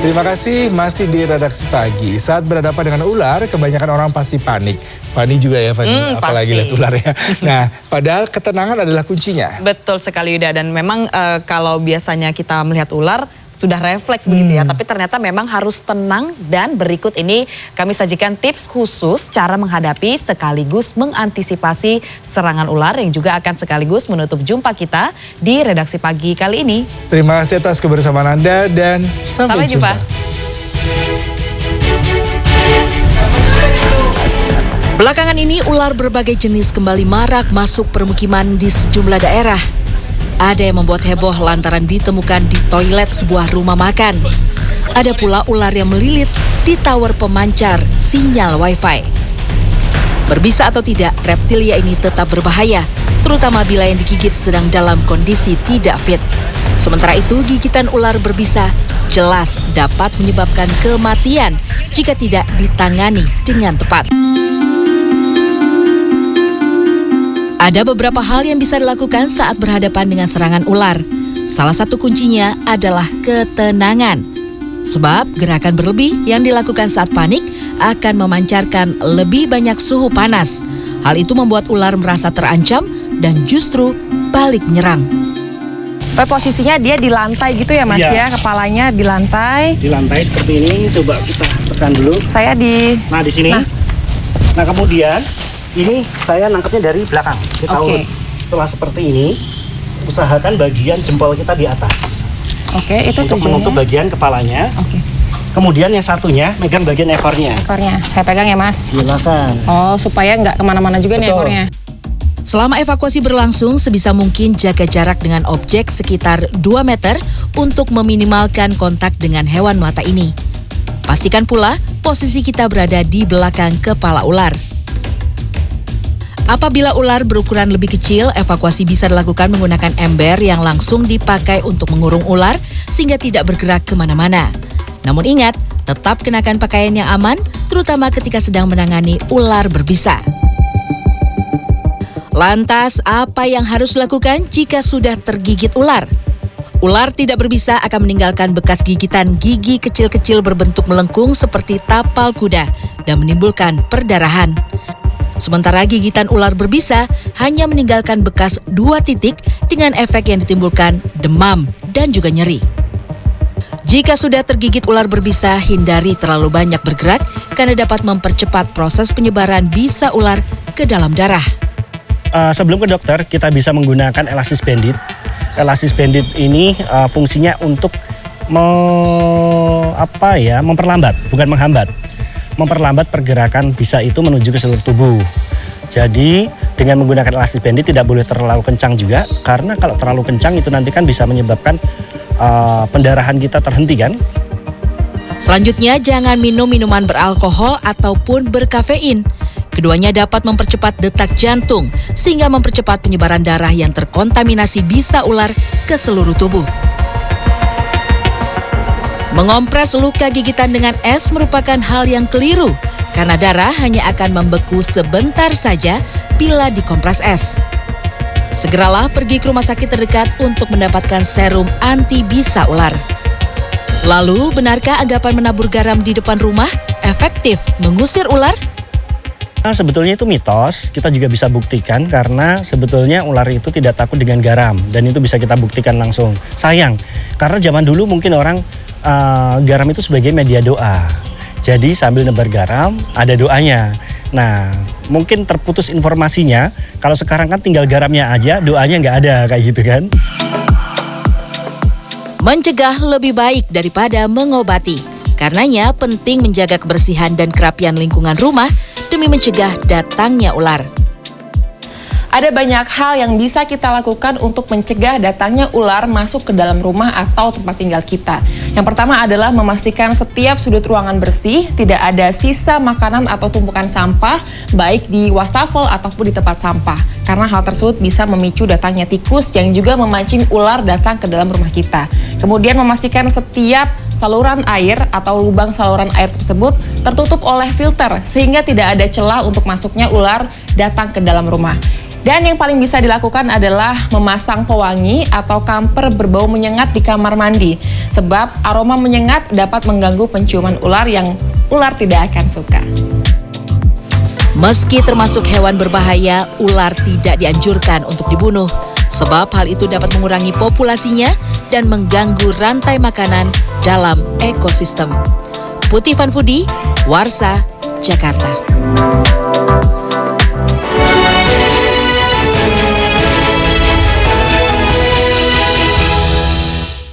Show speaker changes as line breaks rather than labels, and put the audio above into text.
Terima kasih, masih di redaksi pagi. Saat berhadapan dengan ular, kebanyakan orang pasti panik. Fani juga ya, Fani, apalagi lihat ular ya. Nah, padahal ketenangan adalah kuncinya.
Betul sekali, Yuda. Dan memang kalau biasanya kita melihat ular, sudah refleks begitu ya, tapi ternyata memang harus tenang. Dan berikut ini kami sajikan tips khusus cara menghadapi sekaligus mengantisipasi serangan ular yang juga akan sekaligus menutup jumpa kita di redaksi pagi kali ini.
Terima kasih atas kebersamaan Anda dan sampai jumpa.
Belakangan ini ular berbagai jenis kembali marak masuk permukiman di sejumlah daerah. Ada yang membuat heboh lantaran ditemukan di toilet sebuah rumah makan. Ada pula ular yang melilit di tower pemancar sinyal wifi. Berbisa atau tidak, reptilia ini tetap berbahaya, terutama bila yang digigit sedang dalam kondisi tidak fit. Sementara itu, gigitan ular berbisa jelas dapat menyebabkan kematian jika tidak ditangani dengan tepat. Ada beberapa hal yang bisa dilakukan saat berhadapan dengan serangan ular. Salah satu kuncinya adalah ketenangan. Sebab gerakan berlebih yang dilakukan saat panik akan memancarkan lebih banyak suhu panas. Hal itu membuat ular merasa terancam dan justru balik menyerang.
Posisinya dia di lantai gitu ya Mas ya, kepalanya di lantai.
Di lantai seperti ini, coba kita tekan dulu.
Saya di...
Nah di sini. Nah kemudian ini saya nangkepnya dari belakang.
Oke.
Setelah seperti ini, usahakan bagian jempol kita di atas.
Oke, itu
untuk
tujuannya.
menutup bagian kepalanya.
Oke.
Kemudian yang satunya megang bagian ekornya.
Ekornya, saya pegang ya Mas.
Silakan.
Oh, supaya nggak kemana-mana juga nih ekornya.
Selama evakuasi berlangsung, sebisa mungkin jaga jarak dengan objek sekitar 2 meter untuk meminimalkan kontak dengan hewan melata ini. Pastikan pula posisi kita berada di belakang kepala ular. Apabila ular berukuran lebih kecil, evakuasi bisa dilakukan menggunakan ember yang langsung dipakai untuk mengurung ular sehingga tidak bergerak kemana-mana. Namun ingat, tetap kenakan pakaian yang aman, terutama ketika sedang menangani ular berbisa. Lantas, apa yang harus dilakukan jika sudah tergigit ular? Ular tidak berbisa akan meninggalkan bekas gigitan gigi kecil-kecil berbentuk melengkung seperti tapal kuda dan menimbulkan perdarahan. Sementara gigitan ular berbisa hanya meninggalkan bekas 2 titik dengan efek yang ditimbulkan demam dan juga nyeri. Jika sudah tergigit ular berbisa, hindari terlalu banyak bergerak karena dapat mempercepat proses penyebaran bisa ular ke dalam darah.
Sebelum ke dokter, kita bisa menggunakan elastis bandit. Elastis bandit ini fungsinya untuk memperlambat, bukan menghambat. Memperlambat pergerakan bisa itu menuju ke seluruh tubuh. Jadi dengan menggunakan elastis bandit tidak boleh terlalu kencang juga, karena kalau terlalu kencang itu nanti kan bisa menyebabkan pendarahan kita terhenti kan.
Selanjutnya, jangan minum minuman beralkohol ataupun berkafein. Keduanya dapat mempercepat detak jantung sehingga mempercepat penyebaran darah yang terkontaminasi bisa ular ke seluruh tubuh. Mengompres luka gigitan dengan es merupakan hal yang keliru karena darah hanya akan membeku sebentar saja bila dikompres es. Segeralah pergi ke rumah sakit terdekat untuk mendapatkan serum anti bisa ular. Lalu, benarkah anggapan menabur garam di depan rumah efektif mengusir ular?
Nah, sebetulnya itu mitos, kita juga bisa buktikan karena sebetulnya ular itu tidak takut dengan garam dan itu bisa kita buktikan langsung. Sayang, karena zaman dulu mungkin orang garam itu sebagai media doa. Jadi sambil nebar garam ada doanya. Nah, mungkin terputus informasinya. Kalau sekarang kan tinggal garamnya aja, doanya nggak ada kayak gitu kan.
Mencegah lebih baik daripada mengobati. Karenanya penting menjaga kebersihan dan kerapian lingkungan rumah demi mencegah datangnya ular.
Ada banyak hal yang bisa kita lakukan untuk mencegah datangnya ular masuk ke dalam rumah atau tempat tinggal kita. Yang pertama adalah memastikan setiap sudut ruangan bersih, tidak ada sisa makanan atau tumpukan sampah, baik di wastafel ataupun di tempat sampah. Karena hal tersebut bisa memicu datangnya tikus yang juga memancing ular datang ke dalam rumah kita. Kemudian memastikan setiap saluran air atau lubang saluran air tersebut tertutup oleh filter sehingga tidak ada celah untuk masuknya ular datang ke dalam rumah. Dan yang paling bisa dilakukan adalah memasang pewangi atau kamper berbau menyengat di kamar mandi. Sebab aroma menyengat dapat mengganggu penciuman ular yang ular tidak akan suka.
Meski termasuk hewan berbahaya, ular tidak dianjurkan untuk dibunuh. Sebab hal itu dapat mengurangi populasinya dan mengganggu rantai makanan dalam ekosistem. Putih Vanfudi, Warsa, Jakarta.